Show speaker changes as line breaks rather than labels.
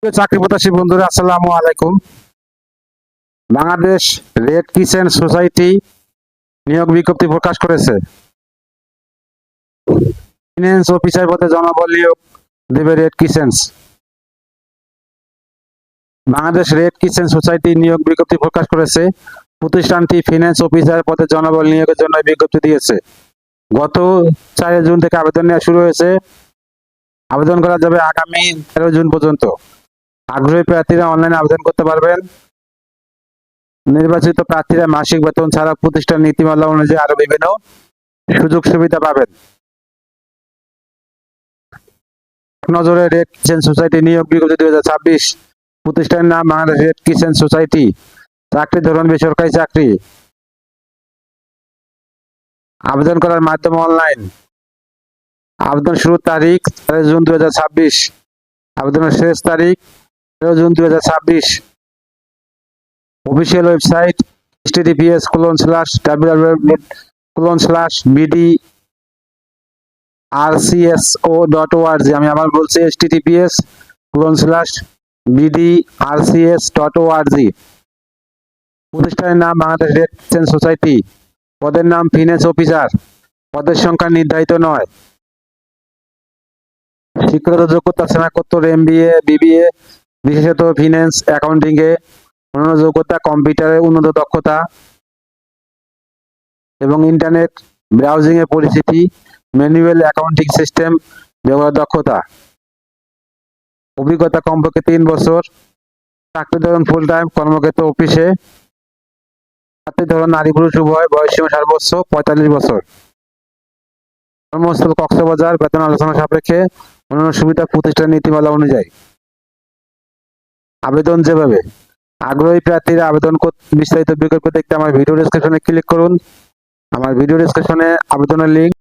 চাকরি প্রত্যাশী বন্ধুরা, আসসালামু আলাইকুম। বাংলাদেশ রেড ক্রিসেন্ট সোসাইটি নিয়োগ বিজ্ঞপ্তি প্রকাশ করেছে। ফিন্যান্স অফিসার পদে জনবল নিয়োগ দেবে red crescent. Bangladesh red crescent society নিয়োগ বিজ্ঞপ্তি প্রকাশ করেছে। প্রতিষ্ঠানটি ফিন্যান্স অফিসার পদে জনবল নিয়োগের জন্য বিজ্ঞপ্তি দিয়েছে। গত 4 জুন থেকে আবেদন নেওয়া শুরু হয়েছে। আবেদন করা যাবে আগামী 13 জুন পর্যন্ত। আগ্রহী প্রার্থীরা অনলাইনে আবেদন করতে পারবেন। নির্বাচিত প্রার্থীরা মাসিক বেতন ছাড়া প্রতিষ্ঠান নীতিমালা অনুযায়ী আরো বিভিন্ন সুযোগ সুবিধা পাবেন। নজরে রেড ক্রিসেন্ট সোসাইটি নিয়োগ বিজ্ঞপ্তি 2026। প্রতিষ্ঠানের নাম বাংলাদেশ রেড ক্রিসেন্ট সোসাইটি। চাকরি ধরন বেসরকারি চাকরি। আবেদন করার মাধ্যম অনলাইন। আবেদন শুরুর তারিখ 4 জুন 2026। আবেদনের শেষ তারিখ 13 জুন 2026। Official website https://www.bdrcso.org। আমি আবার বলছি https://bdrcs.org। প্রতিষ্ঠানের নাম বাংলাদেশ রেড ক্রিসেন্ট সোসাইটি। পদের নাম ফিন্যান্স অফিসার। পদের সংখ্যা নির্ধারিত নয়। শিক্ষাগত যোগ্যতা স্নাতকোত্তর MBA BBA, বিশেষত ফিন্যান্স অ্যাকাউন্টিং এ। অন্যান্য যোগ্যতা কম্পিউটারে উন্নত দক্ষতা এবং ইন্টারনেট ব্রাউজিং এর পরিচিতি, ম্যানুয়াল অ্যাকাউন্টিং সিস্টেম ব্যবহার দক্ষতা। অভিজ্ঞতা কমপক্ষে 3 বছর। চাকরি ধরন ফুল টাইম, কর্মক্ষেত্র অফিসে। চাকরি ধরন নারী পুরুষ উভয়। বয়সসীমা সর্বোচ্চ 45 বছর। কর্মস্থল কক্সবাজার। বেতন আলোচনা সাপেক্ষে। অন্যান্য সুবিধা প্রতিষ্ঠানের নীতিমালা অনুযায়ী। আবেদন যেভাবে। আগ্রহী প্রার্থীরা আবেদন করতে বিস্তারিত বিকল্প দেখতে আমার ভিডিও ডেসক্রিপশনে ক্লিক করুন। আমার ভিডিও ডেসক্রিপশনে আবেদনের লিঙ্ক